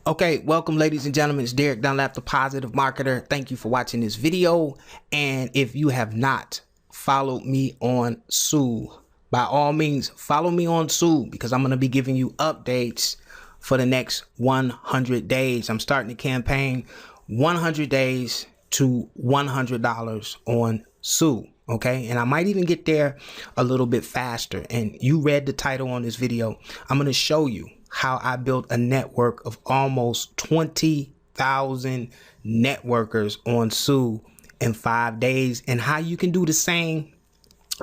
Okay, welcome ladies and gentlemen, it's Derek Dunlap, the Positive Marketer. Thank you for watching this video. And if you have not followed me on Sue, by all means, follow me on Sue because I'm going to be giving you updates for the next 100 days. I'm starting the campaign 100 days to $100 on Sue. Okay, and I might even get there a little bit faster. And you read the title on this video. I'm going to show you how I built a network of almost 20,000 networkers on Sue in 5 days, and how you can do the same.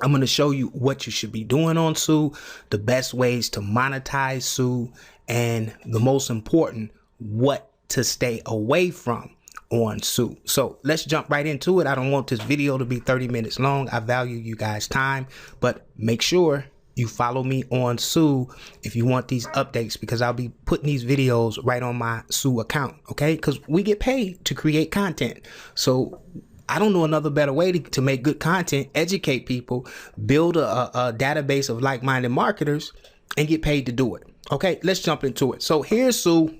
I'm going to show you what you should be doing on Sue, the best ways to monetize Sue, and the most important, what to stay away from on Sue. So let's jump right into it. I don't want this video to be 30 minutes long. I value you guys' time, but make sure you follow me on Sue if you want these updates, because I'll be putting these videos right on my Sue account. Okay, because we get paid to create content. So I don't know another better way to make good content, educate people, build a database of like-minded marketers, and get paid to do it. Okay, let's jump into it. So here's Sue.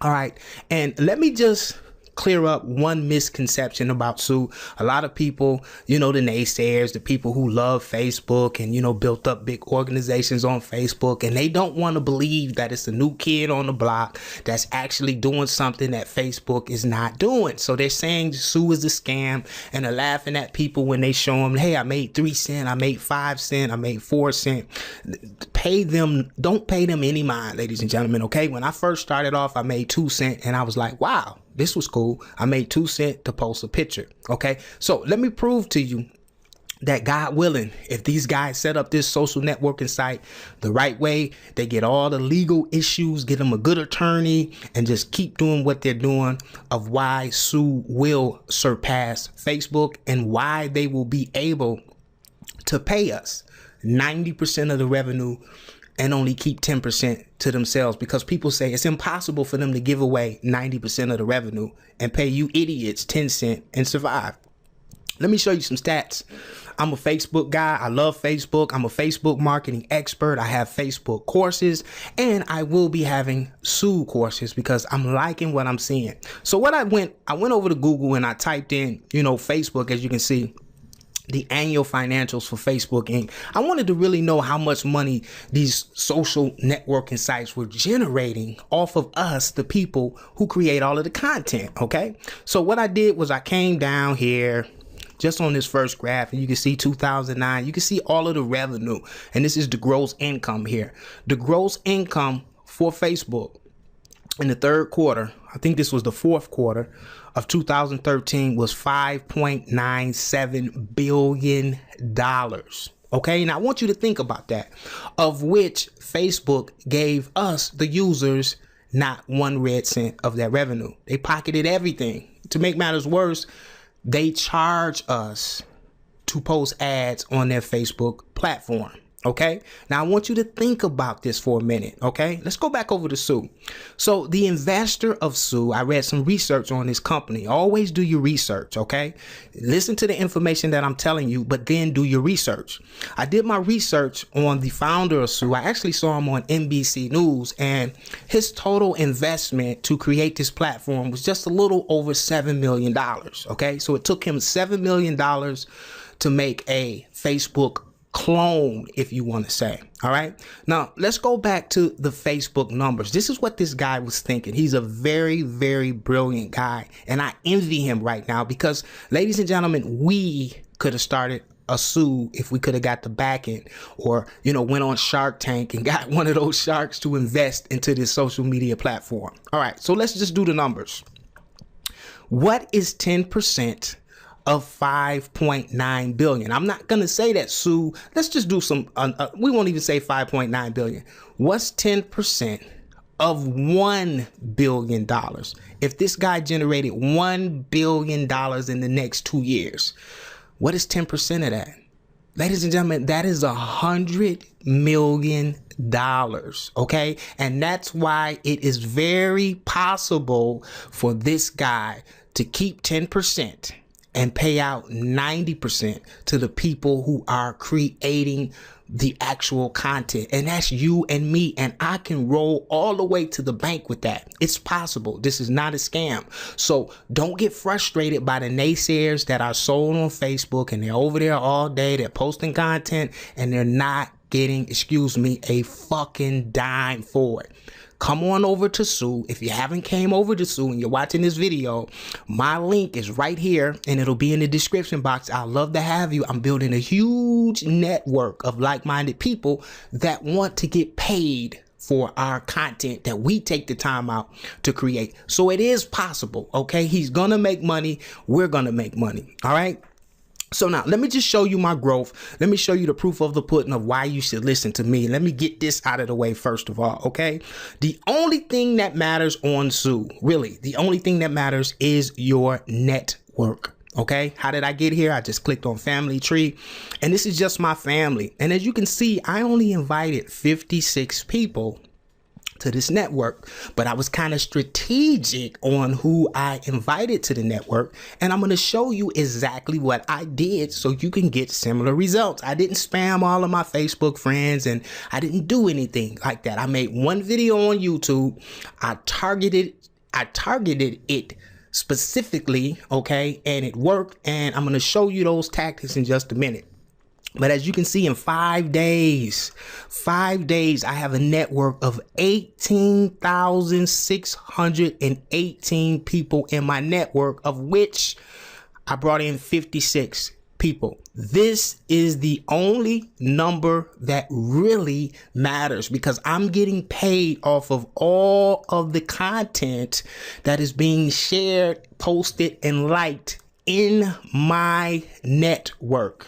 All right, and let me just clear up one misconception about Sue. A lot of people, the naysayers, the people who love Facebook and, built up big organizations on Facebook, and they don't want to believe that it's a new kid on the block that's actually doing something that Facebook is not doing. So they're saying Sue is a scam, and they're laughing at people when they show them, hey, I made 3 cents, I made 5 cents, I made 4 cents. Pay them, don't pay them any mind, ladies and gentlemen. Okay, when I first started off, I made 2 cents, and I was like, wow, this was cool. I made 2 cents to post a picture. Okay, so let me prove to you that, God willing, if these guys set up this social networking site the right way, they get all the legal issues, get them a good attorney, and just keep doing what they're doing, of why Sue will surpass Facebook and why they will be able to pay us 90% of the revenue and only keep 10% to themselves, because people say it's impossible for them to give away 90% of the revenue and pay you idiots 10 cents and survive. Let me show you some stats. I'm a Facebook guy. I love Facebook. I'm a Facebook marketing expert. I have Facebook courses, and I will be having Sue courses because I'm liking what I'm seeing. So what I went over to Google and I typed in, Facebook, as you can see, the annual financials for Facebook Inc. I wanted to really know how much money these social networking sites were generating off of us, the people who create all of the content. Okay, so what I did was I came down here just on this first graph, and you can see 2009. You can see all of the revenue, and this is the gross income here. The gross income for Facebook in the third quarter, I think this was the fourth quarter of 2013, was $5.97 billion. Okay, now I want you to think about that, of which Facebook gave us, the users, not 1 red cent of that revenue. They pocketed everything. To make matters worse, they charge us to post ads on their Facebook platform. Okay, now I want you to think about this for a minute. Okay, let's go back over to Sue. So the investor of Sue, I read some research on this company. Always do your research. Okay, listen to the information that I'm telling you, but then do your research. I did my research on the founder of Sue. I actually saw him on NBC News, and his total investment to create this platform was just a little over $7 million. Okay, so it took him $7 million to make a Facebook clone, if you want to say. All right, now let's go back to the Facebook numbers. This is what this guy was thinking. He's a very, very brilliant guy, and I envy him right now because, ladies and gentlemen, we could have started a Sue if we could have got the backing, or went on Shark Tank and got one of those sharks to invest into this social media platform. All right, so let's just do the numbers. What is 10% of 5.9 billion? I'm not going to say that Sue, let's just do some, we won't even say 5.9 billion. What's 10% of $1 billion? If this guy generated $1 billion in the next 2 years, what is 10% of that? Ladies and gentlemen, that is $100 million. Okay, and that's why it is very possible for this guy to keep 10% and pay out 90% to the people who are creating the actual content. And that's you and me. And I can roll all the way to the bank with that. It's possible. This is not a scam. So don't get frustrated by the naysayers that are sold on Facebook and they're over there all day. They're posting content and they're not getting, excuse me, a fucking dime for it. Come on over to Sue. If you haven't came over to Sue and you're watching this video, my link is right here and it'll be in the description box. I'd love to have you. I'm building a huge network of like-minded people that want to get paid for our content that we take the time out to create. So it is possible, okay? He's gonna make money. We're gonna make money, all right? So now let me just show you my growth. Let me show you the proof of the pudding of why you should listen to me. Let me get this out of the way first of all, okay? The only thing that matters on Sue, really, the only thing that matters is your network. Okay, how did I get here? I just clicked on family tree and this is just my family. And as you can see, I only invited 56 people to this network, but I was kind of strategic on who I invited to the network. And I'm going to show you exactly what I did so you can get similar results. I didn't spam all of my Facebook friends and I didn't do anything like that. I made one video on YouTube. I targeted it specifically, okay, and it worked. And I'm going to show you those tactics in just a minute. But as you can see, in 5 days, I have a network of 18,618 people in my network, of which I brought in 56 people. This is the only number that really matters because I'm getting paid off of all of the content that is being shared, posted, and liked in my network.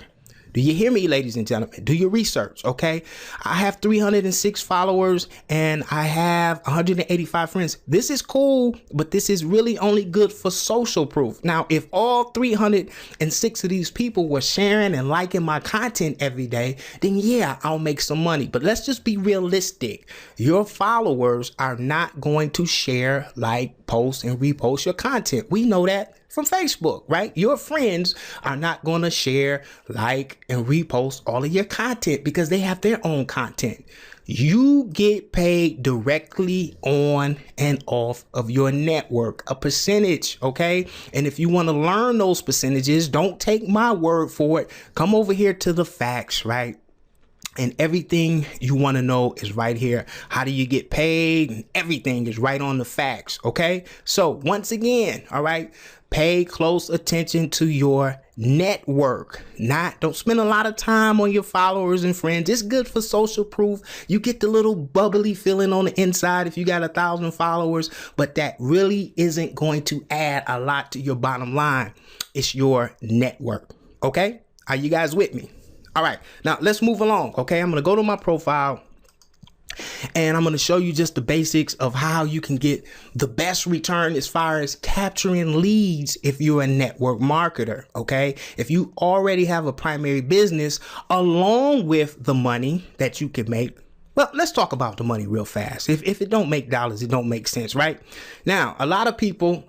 Do you hear me, ladies and gentlemen? Do your research, okay? I have 306 followers and I have 185 friends. This is cool, but this is really only good for social proof. Now, if all 306 of these people were sharing and liking my content every day, then yeah, I'll make some money. But let's just be realistic. Your followers are not going to share, like, post, and repost your content. We know that from Facebook, right? Your friends are not going to share, like, and repost all of your content because they have their own content. You get paid directly on and off of your network, a percentage, okay? And if you want to learn those percentages, don't take my word for it. Come over here to the facts, right? And everything you want to know is right here. How do you get paid? And everything is right on the facts, okay? So once again, all right, pay close attention to your network. Don't spend a lot of time on your followers and friends. It's good for social proof. You get the little bubbly feeling on the inside if you got 1,000 followers, but that really isn't going to add a lot to your bottom line. It's your network, okay? Are you guys with me? All right, now let's move along, okay? I'm going to go to my profile and I'm going to show you just the basics of how you can get the best return as far as capturing leads if you're a network marketer, okay? If you already have a primary business along with the money that you can make. Well, let's talk about the money real fast. If it don't make dollars, it don't make sense, right? Now, a lot of people,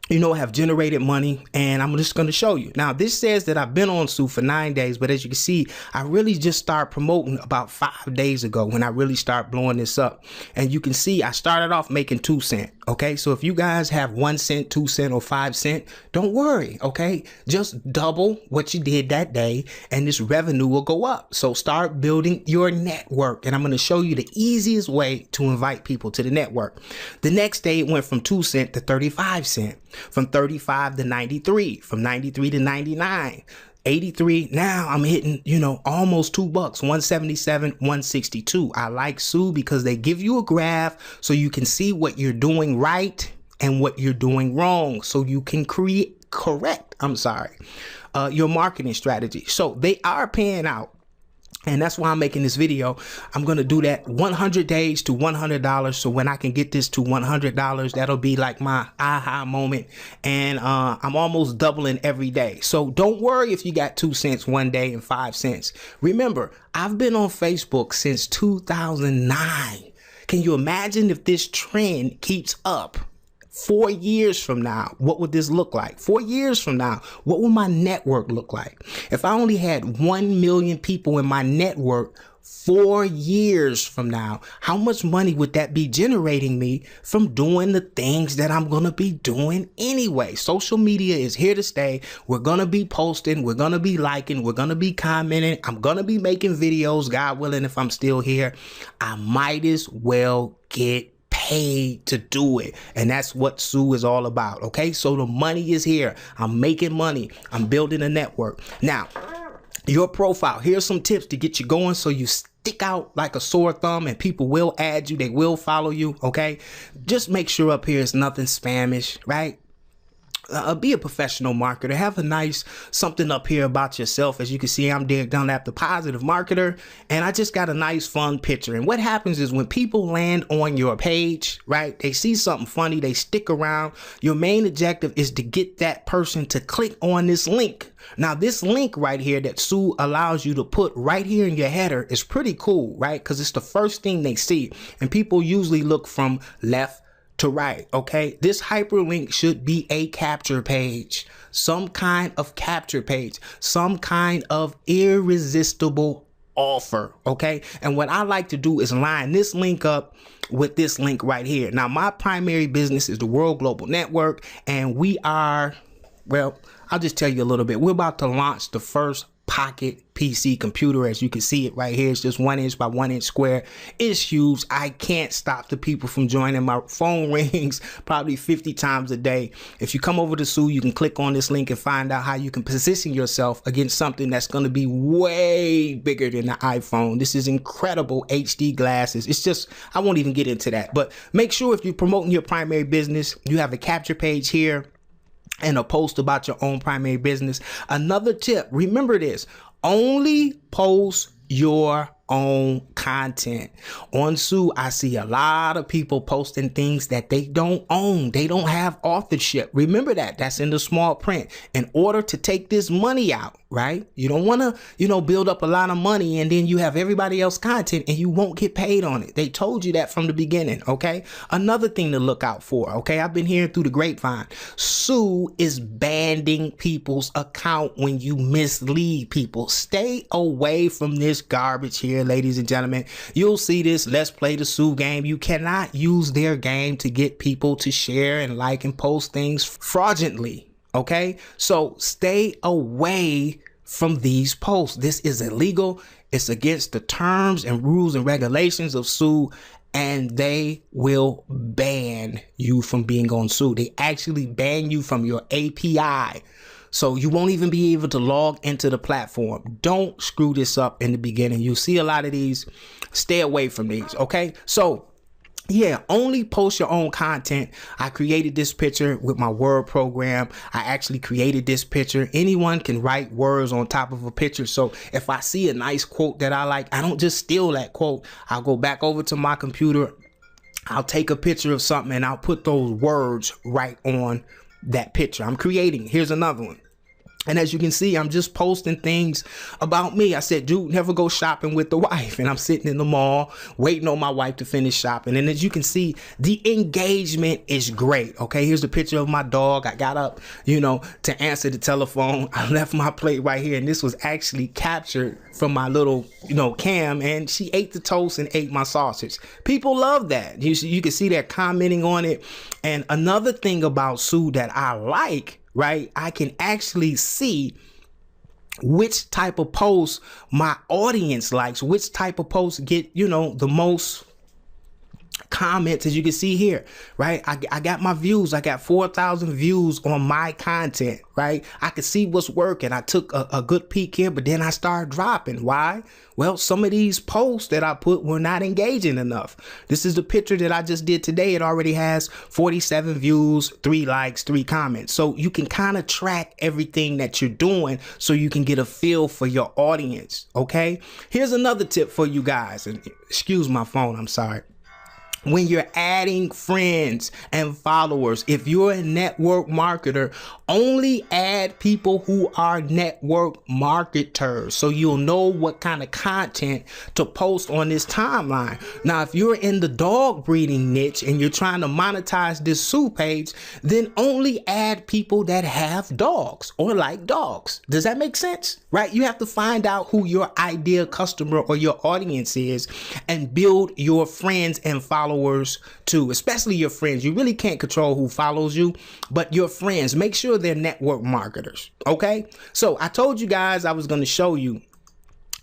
you know, have generated money, and I'm just going to show you. Now, this says that I've been on Sue for 9 days, but as you can see, I really just started promoting about 5 days ago when I really start blowing this up. And you can see I started off making 2 cents. Okay, so if you guys have 1 cent, 2 cent, or 5 cent, don't worry. Okay, just double what you did that day, and this revenue will go up. So start building your network, and I'm going to show you the easiest way to invite people to the network. The next day, it went from 2 cent to 35 cent. From 35 to 93, from 93 to 99, 83. Now I'm hitting, you know, almost $2, 177, 162. I like Sue because they give you a graph so you can see what you're doing right and what you're doing wrong, so you can correct your marketing strategy. So they are paying out. And that's why I'm making this video. I'm going to do that 100 days to $100. So when I can get this to $100, that'll be like my aha moment. And I'm almost doubling every day. So don't worry if you got 2 cents one day and 5 cents. Remember, I've been on Facebook since 2009. Can you imagine if this trend keeps up? 4 years from now, what would this look like? 4 years from now, what will my network look like? If I only had 1 million people in my network 4 years from now, how much money would that be generating me from doing the things that I'm going to be doing anyway? Social media is here to stay. We're going to be posting. We're going to be liking. We're going to be commenting. I'm going to be making videos, God willing, if I'm still here. I might as well get paid to do it. And that's what Sue is all about. Okay, so the money is here. I'm making money. I'm building a network. Now, your profile, here's some tips to get you going so you stick out like a sore thumb and people will add you. They will follow you. Okay, just make sure up here is nothing spamish, right? Be a professional marketer. Have a nice something up here about yourself. As you can see, I'm Derek Dunlap, the positive marketer, and I just got a nice fun picture. And what happens is when people land on your page, right, they see something funny, they stick around. Your main objective is to get that person to click on this link. Now, this link right here that Sue allows you to put right here in your header is pretty cool, right? Because it's the first thing they see. And people usually look from left to right. Okay, this hyperlink should be a capture page, some kind of capture page, some kind of irresistible offer. Okay, and what I like to do is line this link up with this link right here. Now, my primary business is the World Global Network, and we are, well, I'll just tell you a little bit. We're about to launch the first pocket PC computer. As you can see it right here, it's just 1 inch by 1 inch square. It's huge. I can't stop the people from joining. My phone rings probably 50 times a day. If you come over to Sue, you can click on this link and find out how you can position yourself against something that's going to be way bigger than the iPhone. This is incredible HD glasses. It's just, I won't even get into that, but make sure if you're promoting your primary business, you have a capture page here and a post about your own primary business. Another tip, remember this, only post your own content. On Sue, I see a lot of people posting things that they don't own. They don't have authorship. Remember that. That's in the small print. In order to take this money out, right? You don't want to, build up a lot of money and then you have everybody else content and you won't get paid on it. They told you that from the beginning, okay? Another thing to look out for, okay? I've been hearing through the grapevine. Sue is banning people's account when you mislead people. Stay away from this garbage here, ladies and gentlemen. You'll see this Let's Play the Sue game. You cannot use their game to get people to share and like and post things fraudulently. Okay, so stay away from these posts. This is illegal. It's against the terms and rules and regulations of Sue, and they will ban you from being on Sue. They actually ban you from your API. So you won't even be able to log into the platform. Don't screw this up in the beginning. You'll see a lot of these. Stay away from these. Okay, so yeah, only post your own content. I created this picture with my word program. I actually created this picture. Anyone can write words on top of a picture. So if I see a nice quote that I like, I don't just steal that quote. I'll go back over to my computer. I'll take a picture of something and I'll put those words right on that picture I'm creating. Here's another one. And as you can see, I'm just posting things about me. I said, dude, never go shopping with the wife. And I'm sitting in the mall waiting on my wife to finish shopping. And as you can see, the engagement is great. Okay, here's a picture of my dog. I got up, to answer the telephone. I left my plate right here. And this was actually captured from my little, cam. And she ate the toast and ate my sausage. People love that. You can see that commenting on it. And another thing about Sue that I like, right? I can actually see which type of posts my audience likes, which type of posts get, the most comments. As you can see here, right? I got my views. I got 4,000 views on my content, right? I could see what's working. I took a good peek here, but then I started dropping. Why? Well, some of these posts that I put were not engaging enough. This is the picture that I just did today. It already has 47 views, 3 likes, 3 comments. So you can kind of track everything that you're doing so you can get a feel for your audience. Okay. Here's another tip for you guys. And excuse my phone. I'm sorry. when you're adding friends and followers, if you're a network marketer, only add people who are network marketers, so you'll know what kind of content to post on this timeline. Now, if you're in the dog breeding niche and you're trying to monetize this Sue page, then only add people that have dogs or like dogs. Does that make sense? Right? You have to find out who your ideal customer or your audience is and build your friends and followers too, especially your friends. You really can't control who follows you, but your friends, make sure they're network marketers. Okay. So I told you guys I was going to show you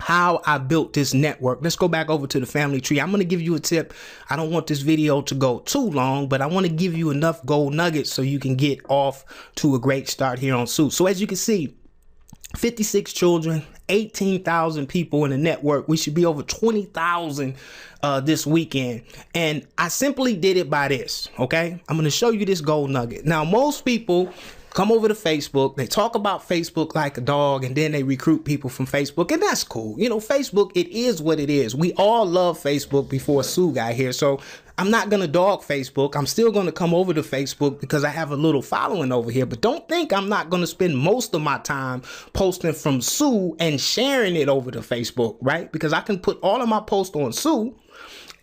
how I built this network. Let's go back over to the family tree. I'm going to give you a tip. I don't want this video to go too long, but I want to give you enough gold nuggets so you can get off to a great start here on Sue. So as you can see, 56 children, 18,000 people in the network. We should be over 20,000 this weekend. And I simply did it by this. Okay. I'm going to show you this gold nugget. Now, most people come over to Facebook. They talk about Facebook like a dog, and then they recruit people from Facebook. And that's cool. You know, Facebook, it is what it is. We all love Facebook before Sue got here. So I'm not going to dog Facebook. I'm still going to come over to Facebook because I have a little following over here. But don't think I'm not going to spend most of my time posting from Sue and sharing it over to Facebook, right? Because I can put all of my posts on Sue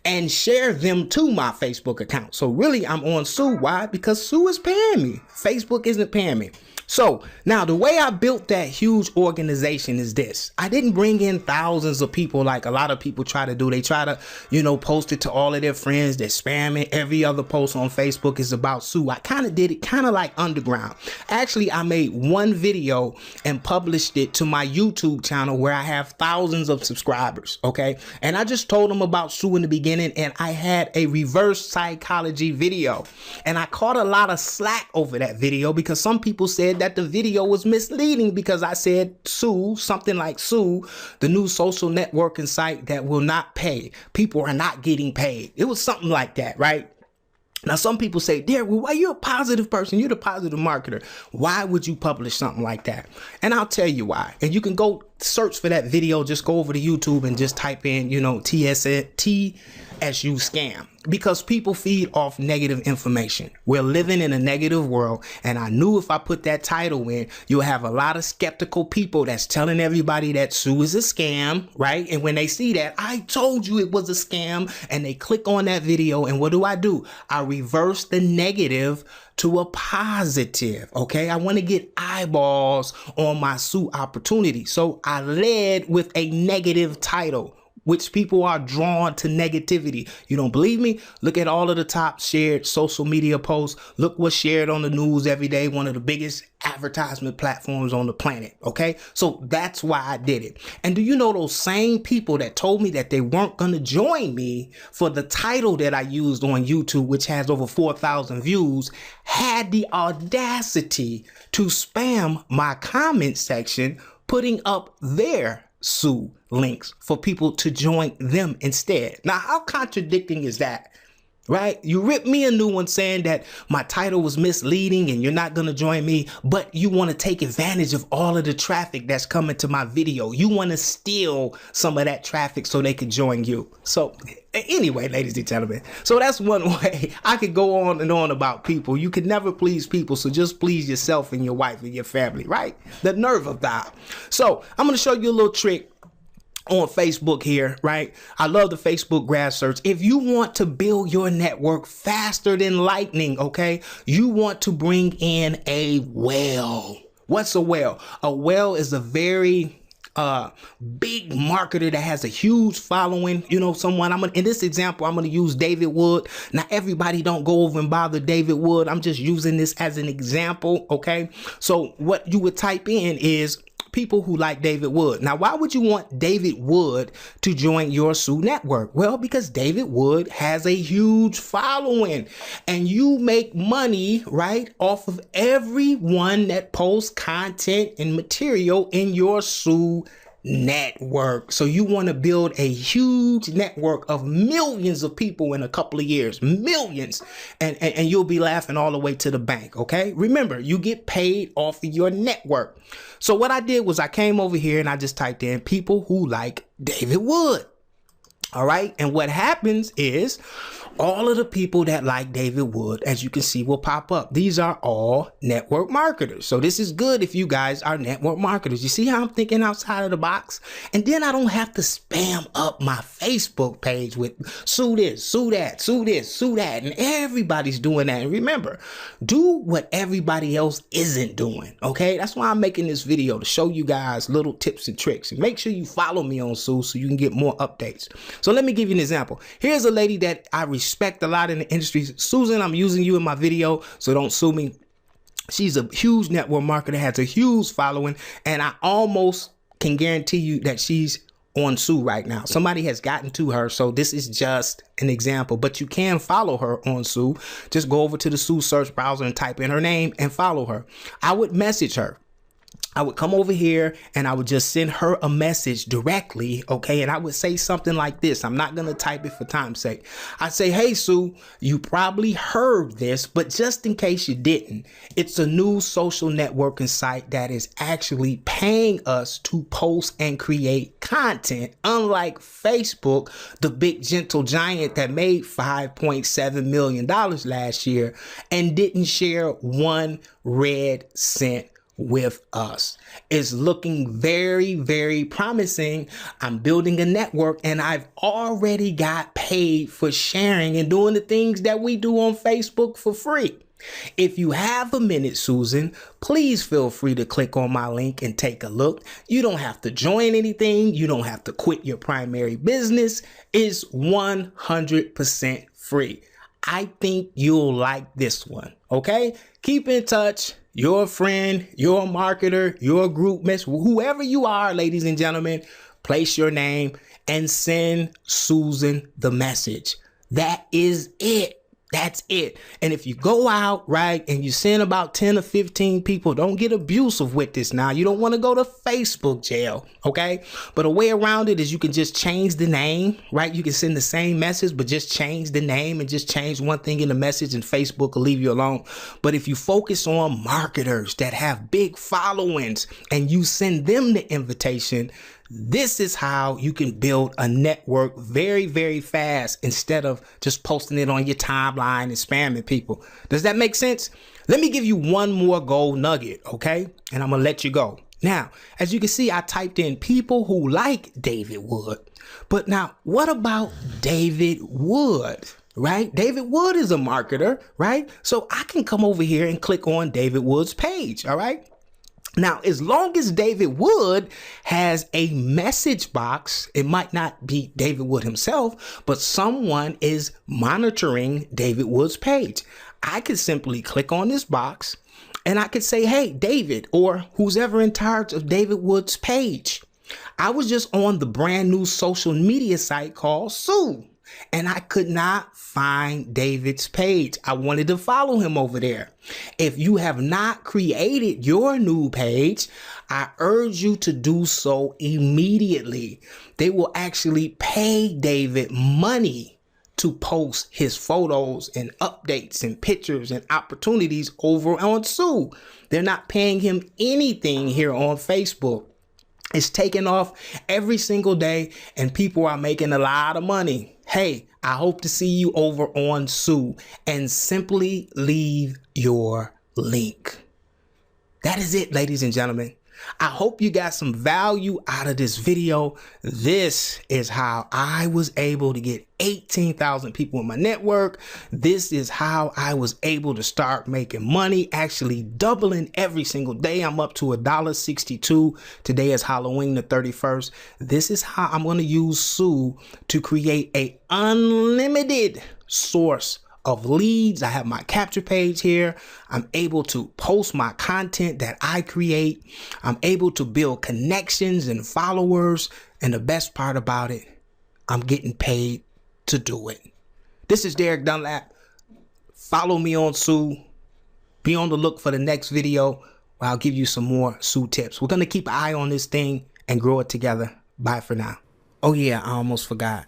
and share them to my Facebook account. So really, I'm on Sue. Why? Because Sue is paying me. Facebook isn't paying me. So now the way I built that huge organization is this. I didn't bring in thousands of people like a lot of people try to do. They try to, you know, post it to all of their friends. They're spamming. Every other post on Facebook is about Sue. I kind of did it kind of like underground. Actually, I made one video and published it to my YouTube channel where I have thousands of subscribers. Okay. And I just told them about Sue in the beginning, and I had a reverse psychology video, and I caught a lot of slack over that video because some people said that the video was misleading because I said Sue, something like Sue, the new social networking site that will not pay. People are not getting paid. It was something like that, right? Now, some people say, Derek, well, why you're a positive person? You're the positive marketer. Why would you publish something like that? And I'll tell you why. And you can go search for that video. Just go over to YouTube and just type in, you know, TSU scam, because people feed off negative information. We're living in a negative world. And I knew if I put that title in, you'll have a lot of skeptical people that's telling everybody that Sue is a scam, right? And when they see that, I told you it was a scam, and they click on that video. And what do? I reverse the negative to a positive. Okay. I want to get eyeballs on my Sue opportunity. So I led with a negative title, which people are drawn to negativity. You don't believe me? Look at all of the top shared social media posts. Look what's shared on the news every day. One of the biggest advertisement platforms on the planet. Okay. So that's why I did it. And do you know those same people that told me that they weren't going to join me for the title that I used on YouTube, which has over 4,000 views, had the audacity to spam my comment section, putting up their Sue links for people to join them instead. Now, how contradicting is that? Right? You ripped me a new one saying that my title was misleading and you're not going to join me, but you want to take advantage of all of the traffic that's coming to my video. You want to steal some of that traffic so they can join you. So anyway, ladies and gentlemen, so that's one way. I could go on and on about people. You can never please people, so just please yourself and your wife and your family, right? The nerve of that. So I'm going to show you a little trick on Facebook here, right? I love the Facebook graph search. If you want to build your network faster than lightning, okay, you want to bring in a whale. What's a whale? A whale is a very big marketer that has a huge following. You know, someone, in this example, I'm going to use David Wood. Now, everybody don't go over and bother David Wood. I'm just using this as an example. Okay. So what you would type in is people who like David Wood. Now, why would you want David Wood to join your Sue network? Well, because David Wood has a huge following, and you make money, right, off of everyone that posts content and material in your Sue network. So you want to build a huge network of millions of people in a couple of years, millions, and you'll be laughing all the way to the bank. Okay. Remember, you get paid off of your network. So what I did was I came over here and I just typed in people who like David Wood. All right. And what happens is all of the people that like David Wood, as you can see, will pop up. These are all network marketers. So this is good if you guys are network marketers. You see how I'm thinking outside of the box? And then I don't have to spam up my Facebook page with sue this, sue that, sue this, sue that. And everybody's doing that. And remember, do what everybody else isn't doing. Okay. That's why I'm making this video, to show you guys little tips and tricks. And make sure you follow me on Sue so you can get more updates. So let me give you an example. Here's a lady that I respect a lot in the industry. Susan, I'm using you in my video, so don't sue me. She's a huge network marketer, has a huge following, and I almost can guarantee you that she's on Sue right now. Somebody has gotten to her, so this is just an example, but you can follow her on Sue. Just go over to the Sue search browser and type in her name and follow her. I would message her. I would come over here and I would just send her a message directly, okay? And I would say something like this. I'm not going to type it for time's sake. I'd say, hey, Sue, you probably heard this, but just in case you didn't, it's a new social networking site that is actually paying us to post and create content. Unlike Facebook, the big gentle giant that made $5.7 million last year and didn't share one red cent with us. It's looking very, very promising. I'm building a network and I've already got paid for sharing and doing the things that we do on Facebook for free. If you have a minute, Susan, please feel free to click on my link and take a look. You don't have to join anything. You don't have to quit your primary business. It's 100% free. I think you'll like this one. Okay? Keep in touch. Your friend, your marketer, your group mess, whoever you are, ladies and gentlemen, place your name and send Susan the message. That is it. That's it. And if you go out, right, and you send about 10 or 15 people, don't get abusive with this now. You don't want to go to Facebook jail, okay? But a way around it is you can just change the name, right? You can send the same message, but just change the name and just change one thing in the message and Facebook will leave you alone. But if you focus on marketers that have big followings and you send them the invitation, this is how you can build a network very, very fast instead of just posting it on your timeline and spamming people. Does that make sense? Let me give you one more gold nugget, okay? And I'm going to let you go. Now, as you can see, I typed in people who like David Wood. But now, what about David Wood? Right? David Wood is a marketer, right? So I can come over here and click on David Wood's page, all right? Now, as long as David Wood has a message box, it might not be David Wood himself, but someone is monitoring David Wood's page. I could simply click on this box and I could say, hey, David, or who's ever in charge of David Wood's page. I was just on the brand new social media site called Sue. And I could not find David's page. I wanted to follow him over there. If you have not created your new page, I urge you to do so immediately. They will actually pay David money to post his photos and updates and pictures and opportunities over on Sue. They're not paying him anything here on Facebook. It's taking off every single day and people are making a lot of money. Hey, I hope to see you over on Sue and simply leave your link. That is it, ladies and gentlemen. I hope you got some value out of this video. This is how I was able to get 18,000 people in my network. This is how I was able to start making money, actually doubling every single day. I'm up to $1.62. Today is Halloween the 31st. This is how I'm going to use Sue to create a unlimited source of leads. I have my capture page here. I'm able to post my content that I create. I'm able to build connections and followers. And the best part about it, I'm getting paid to do it. This is Derek Dunlap. Follow me on Sue. Be on the look for the next video where I'll give you some more Sue tips. We're going to keep an eye on this thing and grow it together. Bye for now. Oh yeah, I almost forgot.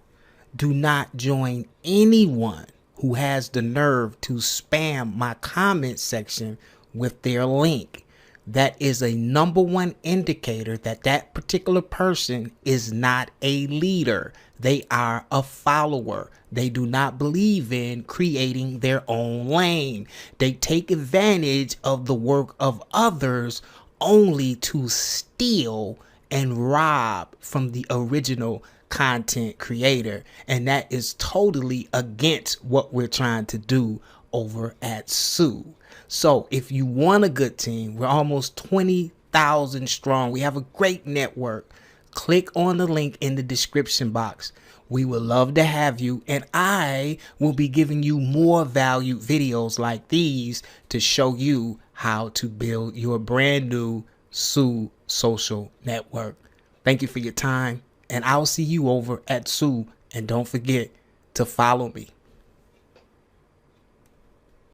Do not join anyone who has the nerve to spam my comment section with their link. that is a #1 indicator that that particular person is not a leader. They are a follower. They do not believe in creating their own lane. They take advantage of the work of others only to steal and rob from the original content creator. And that is totally against what we're trying to do over at Sue. So if you want a good team, we're almost 20,000 strong. We have a great network. Click on the link in the description box. We would love to have you, and I will be giving you more valued videos like these to show you how to build your brand new Sue social network. Thank you for your time, and I'll see you over at Sue, and don't forget to follow me.